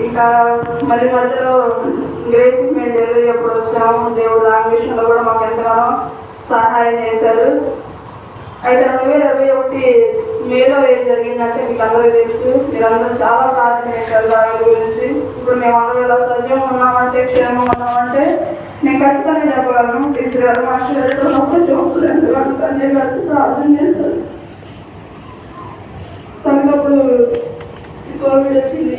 ఇంకా మళ్ళీ మధ్యలో గ్రేసింగ్ మేము డెలివరీ ఎప్పుడు వచ్చాము. దేవుడు ఆ విషయంలో కూడా మాకు ఎంతగానో సహాయం చేశారు. అయితే 2021 మేలో ఏం జరిగిందంటే మీకు అందరికీ తెలుసు. మీరందరూ చాలా ప్రార్థన చేశారు దాని గురించి. ఇప్పుడు మేము అందరూ ఇలా సజీవం ఉన్నామంటే, క్షేమం ఉన్నామంటే నేను ఖచ్చితంగా చెప్పగలను. టీచర్ గారు మాస్టర్ గారు నొప్పి చూపలేదు సంజయ్ గారు ప్రార్థన చేస్తారు. తనకప్పుడు కోవిడ్ వచ్చింది.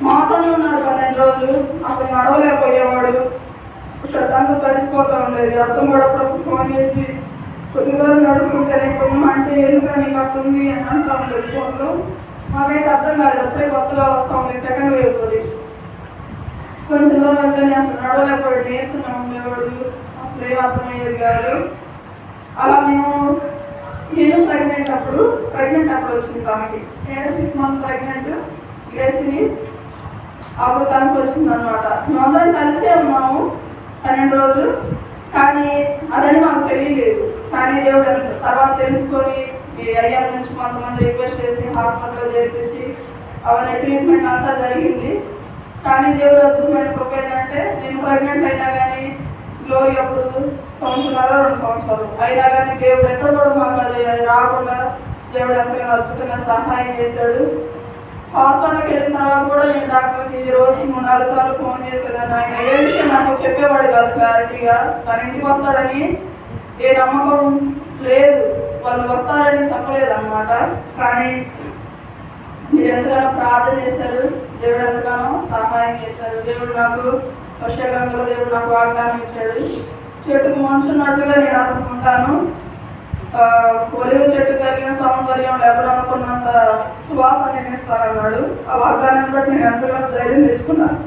మాతోనే ఉన్నారు 12 రోజులు. అసలు నడవలేకపోయేవాడు. శబ్దంతో తడిసిపోతూ ఉండేది. అర్థం కూడా ఫోన్ చేసి కొద్ది రోజులు నడుచుకుంటేనే కొమ్మ అంటే ఎందుకని కట్టుంది అని అంటూ ఉండేది ఫోన్లో. మాకైతే అర్థం కాలేదు. అప్పుడే కొత్తగా వస్తూ ఉంది, సెకండ్ వేవ్ అది. కొంచెం దూరం వెళ్తేనే అసలు నడవలేకపోయాడు, నేస్తున్నా ఉండేవాడు. అసలు ఏం అర్థమయ్యేది కాదు. అలా నేను ప్రెగ్నెంట్ అప్పుడు వచ్చింది తనకి. 6 months ప్రెగ్నెంట్ గ్రేసిని. అప్పుడు తనకు వచ్చింది అనమాట. మేమందరం కలిసే ఉన్నాము 12 రోజులు. కానీ అదని మాకు తెలియలేదు. కానీ దేవుడు తర్వాత తెలుసుకొని అయ్యాల నుంచి కొంతమంది రిక్వెస్ట్ చేసి హాస్పిటల్లో చేర్పించి అవన్నీ ట్రీట్మెంట్ అంతా జరిగింది. కానీ దేవుడు అద్భుతమైన కృప ఏంటంటే నేను ప్రెగ్నెంట్ అయినా కానీ గ్లోరీ అప్పుడు 1.5 సంవత్సరాలు అయినా కానీ దేవుడు ఎక్కడ కూడా మాకు అది రాకుండా దేవుడు ఎంతగానో అద్భుతంగా సహాయం చేశాడు. హాస్పిటల్కి వెళ్ళిన తర్వాత కూడా నేను డాక్టర్కి రోజు 3-4 సార్లు ఫోన్ చేసేదాన్ని. ఆయన ఏ విషయం నాకు చెప్పేవాడు కాదు క్లారిటీగా. తన ఇంటికి వస్తాడని ఏ నమ్మకం లేదు, వాళ్ళు వస్తారని చెప్పలేదు అన్నమాట. కానీ మీరు ఎంతగానో ప్రార్థన చేశారు, దేవుడు ఎంతగానో సహాయం చేశారు. దేవుడు నాకు వర్షాకాలంలో దేవుడు నాకు వాగ్దానం ఇచ్చాడు. చెట్టుకు మంచున్నట్టుగా నేను అతను ఉంటాను. ఒలివ చెట్టు కలిగిన సౌందర్యం ఎవరు అనుకున్నంత సువాసన ఇస్తానన్నాడు. ఆ వాగ్దానం బట్టి నేను ఎంతగానో ధైర్యం తెచ్చుకున్నాను.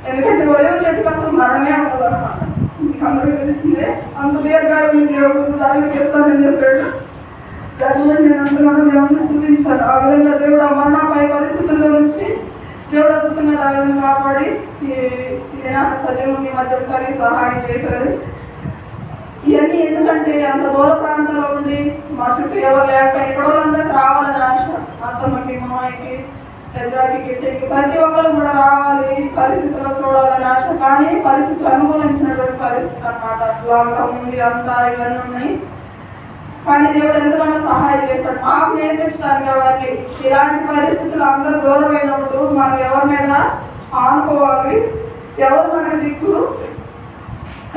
ఎందుకంటే ఒలివ చెట్టుకు అసలు మరణమే ఉండదు అన్నమాట. మీకు అందరికీ తెలిసిందే. అంత దీర్ఘాలు దేవుడు దానికి ఇస్తానని చెప్పాడు. దాని బట్టి నేను ఎంతగానో దేవుడిని స్థుతించాను. ఆ విధంగా దేవుడు ఆ మరణపై పరిస్థితుల్లో నుంచి దేవుడు అద్భుతంగా ఆ విధంగా కాపాడి ఇది నాకు సజీవం మీ మధ్య ఉంటానికి సహాయం చేశారు. ఇవన్నీ ఎందుకంటే అంత దూర ప్రాంతంలో ఉంది, మా చుట్టూ ఎవరు లేక ఇక్కడ వాళ్ళందరికీ రావాలని ఆశ. అత్తమ్మకి, మామయ్యకి, ఎదురాకి, కిట్టకి ప్రతి ఒక్కరు కూడా రావాలి, పరిస్థితుల్లో చూడాలని ఆశ. కానీ పరిస్థితులు అనుకూలించినటువంటి పరిస్థితి అన్నమాట. లాక్డౌన్ ఉంది, అంతా ఇవన్నీ ఉన్నాయి. కానీ దేవుడు ఎంతగానో సహాయం చేస్తాడు మాకు నేర్పించడానికి. అవన్నీ ఇలాంటి పరిస్థితులు అందరూ దూరం అయినప్పుడు మనం ఎవరినైనా ఆనుకోవాలి, ఎవరు మనకి దిక్కు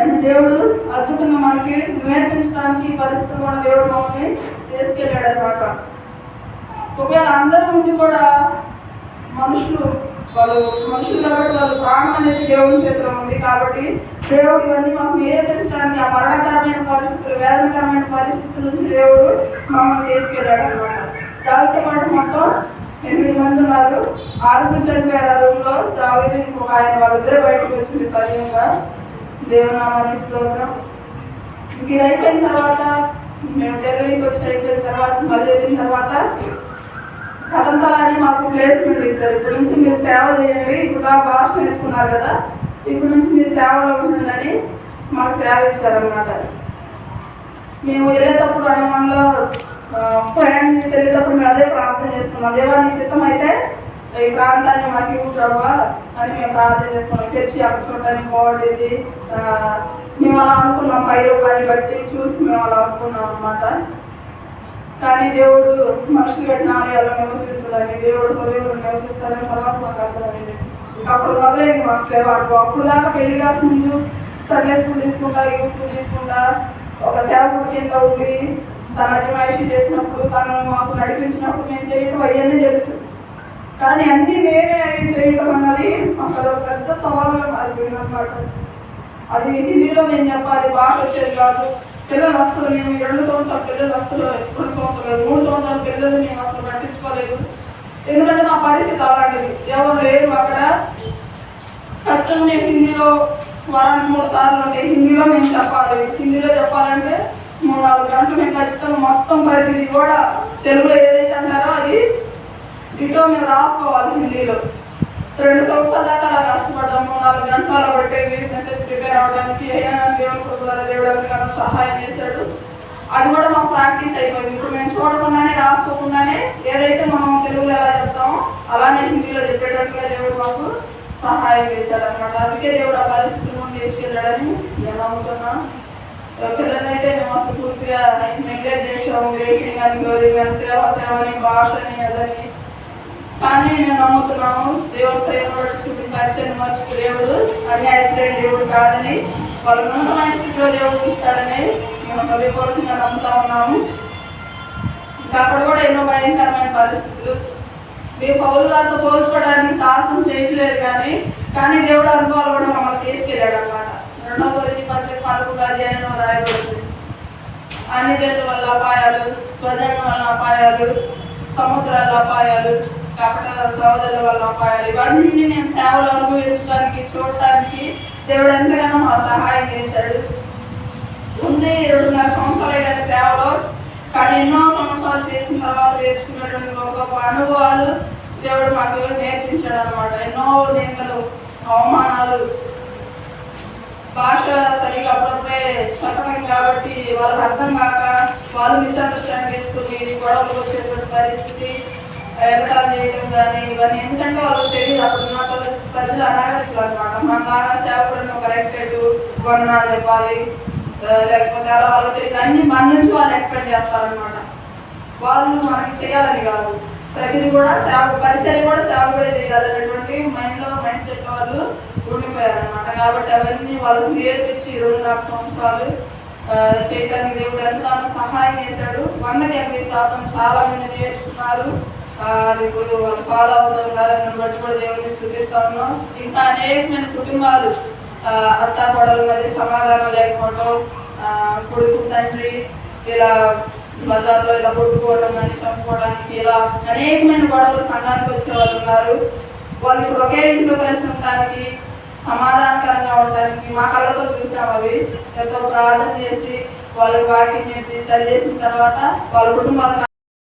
అని దేవుడు అద్భుతంగా మనకి నేర్పించడానికి పరిస్థితులు మన దేవుడు మమ్మల్ని తీసుకెళ్ళాడు అనమాట. ఒకవేళ అందరూ ఉండి కూడా మనుషులు కాబట్టి వాళ్ళు ప్రాణం అనేది దేవుడి చేతిలో ఉంది. కాబట్టి దేవుడు ఇవన్నీ మాకు నేర్పించడానికి ఆ మరణకరమైన పరిస్థితులు, వేదనకరమైన పరిస్థితుల నుంచి దేవుడు మమ్మల్ని తీసుకెళ్ళాడు అనమాట. దావితో పాటు మొత్తం 8 మంది ఉన్నారు. 6 చనిపోయారు ఆ రూమ్లో. దావీదు ఇంకొక ఆయన వాళ్ళిద్దరే బయటకు వచ్చింది సజీవంగా. దేవునామానికి స్తోత్రం. ఇది అయిపోయిన తర్వాత మేము డెలివరీకి వచ్చి అయిపోయిన తర్వాత మళ్ళీ వెళ్ళిన తర్వాత కథంతలాని మాకు ప్లేస్మెంట్ ఇచ్చారు. ఇప్పుడు నుంచి మీరు సేవ చేయండి, ఇప్పుడు భాష నేర్చుకున్నారు కదా, ఇప్పుడు నుంచి మీరు సేవలో ఉంటుందని మాకు సేవ ఇచ్చారనమాట. మేము వెళ్ళేటప్పుడు అనుమానంలో ప్రయాణం చేసి వెళ్ళేటప్పుడు మేము అదే ప్రార్థన చేసుకున్నాం. దేవానికి చిత్తం అయితే ఈ ప్రాంతాన్ని మాకు ఇవ్వవా అని మేము ప్రార్థన చేసుకున్నాం. చర్చి అక్కడ చూడటానికి బాగుండేది. మేము అలా అనుకున్నాం, 5 రూపాయలు బట్టి చూసి మేము అలా అనుకున్నాం అన్నమాట. కానీ దేవుడు మనుషులు కట్టిన ఆలయాల్లో నివసించడానికి, దేవుడు హృదయంలో నివసిస్తాడని తర్వాత మాకు అర్థమైంది. అప్పుడు మొదలైంది మాకు సేవ. అప్పుడు దాకా పెళ్లి కాక ముందు సండే స్కూల్ తీసుకుంటా, యూత్ తీసుకుంటా, ఒక సేవకుడి కింద ఉండి తన అజమాయిషీ చేసినప్పుడు, తను మాకు నడిపించినప్పుడు మేము చేయటం అవన్నీ తెలుసు. కానీ అన్నీ మేమే అవి చేయటం అన్నది మాకు అదొక పెద్ద సవాలుగా మారిపోయింది అన్నమాట. అది హిందీలో మేము చెప్పాలి, భాష వచ్చేది కాదు. పిల్లలు అసలు మేము 2 సంవత్సరాల పిల్లలు అసలు 2 సంవత్సరాలు 3 సంవత్సరాల పిల్లలు మేము అసలు పట్టించుకోలేదు. ఎందుకంటే మా పరిస్థితి అలాంటిది, ఎవరు లేరు అక్కడ. కష్టం మేము హిందీలో వారానికి 3 సార్లు ఉంటాయి. హిందీలో మేము చెప్పాలి. హిందీలో చెప్పాలంటే 3-4 గంటలు మేము ఖచ్చితంగా మొత్తం ప్రతిదీ కూడా తెలుగులో ఏదైతే అంటారో అది ఇటో మేము రాసుకోవాలి హిందీలో. 2 సంవత్సరాల దాకా అలా కష్టపడ్డాము. 4 గంటలు పట్టేవి మెసేజ్ ప్రిపేర్ అవ్వడానికి. అయినా దేవుడు ద్వారా దేవుడు ఎంతగానో సహాయం చేశాడు. అది కూడా మాకు ప్రాక్టీస్ అయిపోయింది. ఇప్పుడు మేము చూడకుండానే రాసుకోకుండానే ఏదైతే మనం తెలుగులో ఎలా చెప్తామో అలానే హిందీలో చెప్పేటట్టుగా దేవుడు మాకు సహాయం చేశాడు అనమాట. అందుకే దేవుడు ఆ పరిస్థితులను తీసుకెళ్ళాడని నేను నమ్ముతున్నాను. పిల్లలైతే మేము అసలు పూర్తిగా నెగ్లెక్ట్ చేసాము, రేసింగ్ అని సేవని భాషని అదని. కానీ నేను నమ్ముతున్నాము దేవుడు ప్రేమ చూపించాలని మర్చిపో దేవుడు అన్యాయస్తులైన దేవుడు కాదని, వాళ్ళు ఉన్నతమైన స్థితిలో దేవుడు ఇస్తాడని మేము హృదయపూర్వకంగా నమ్ముతా ఉన్నాము. ఇంకా అక్కడ కూడా ఎన్నో భయంకరమైన పరిస్థితులు. మేము పౌలు గారితో పోల్చుకోవడానికి సాహసం చేయట్లేదు, కానీ దేవుడు అనుభవాలు కూడా మమ్మల్ని తీసుకెళ్ళాడు అనమాట. 2వ కొరింథీ పత్రిక 11వ అధ్యాయంలో రాయబడుతుంది. అన్ని జనుల వల్ల అపాయాలు, స్వజనుల వల్ల అపాయాలు, సముద్రాల అపాయాలు, కపట సోదరుల వల్ల అపాయాలు, ఇవన్నీ నేను సేవలు అనుభవించడానికి చూడటానికి దేవుడు ఎంతగానో మా సహాయం చేశాడు. ఉంది 2.5 సంవత్సరాలే కానీ సేవలో, కానీ ఎన్నో సంవత్సరాలు చేసిన తర్వాత నేర్చుకున్నటువంటి గొప్ప అనుభవాలు దేవుడు మాకు నేర్పించాడు అనమాట. ఎన్నో నిందలు, అవమానాలు, భాష సరిగా అప్పుడప్పుడే చెప్పడం కాబట్టి వాళ్ళకి అర్థం కాక వాళ్ళు మిస్అండర్స్టాండ్ చేసుకుని గొడవలు వచ్చేటువంటి పరిస్థితి, ఎగతాలు చేయడం కానీ ఇవన్నీ. ఎందుకంటే వాళ్ళకి తెలియదు, అప్పుడున్న ప్రజలు అనాగరికులు అనమాట. మనలాగా సేవకుడిని ఒక రెస్పెక్ట్ వందనాలు చెప్పాలి, లేకపోతే అలా వాళ్ళకి తెలియదు. అన్ని మన నుంచి వాళ్ళు ఎక్స్పెక్ట్ చేస్తారనమాట. వాళ్ళు మనకి చేయాలని కాదు, ప్రతిదీ కూడా పరిచయం కూడా సేవకుడే చేయాలనేటువంటి మైండ్ సెట్ వాళ్ళు ఉండిపోయారనమాట. కాబట్టి అవన్నీ వాళ్ళకి నేర్పించి 2.5 సంవత్సరాలు చేయడానికి దేవుడు ఎంతగానో సహాయం చేశాడు. 100% చాలా మంది నేర్చుకున్నారు. ఇప్పుడు వాళ్ళు ఫాలో అవుతున్నారు, దాన్ని బట్టి కూడా దేవుడిని స్థుతిస్తూ ఉన్నాం. ఇంకా అనేకమైన కుటుంబాలు అత్త కోడల మధ్య సమాధానం లేకపోవడం, కొడుకు తండ్రి ఇలా బజార్లో ఇలా కొట్టుకోవడం కానీ చంపుకోవడానికి ఇలా అనేకమైన గొడవలు సంఘానికి వచ్చే వాళ్ళు ఉన్నారు. వాళ్ళు ఇప్పుడు ఒకే ఇంట్లో కలిసి ఉండడానికి, సమాధానకరంగా ఉండడానికి మా కళ్ళతో చూసాం. అవి ఎంతో ప్రార్థన చేసి వాళ్ళకి వాక్యం చెప్పి సరి చేసిన తర్వాత వాళ్ళ కుటుంబాలు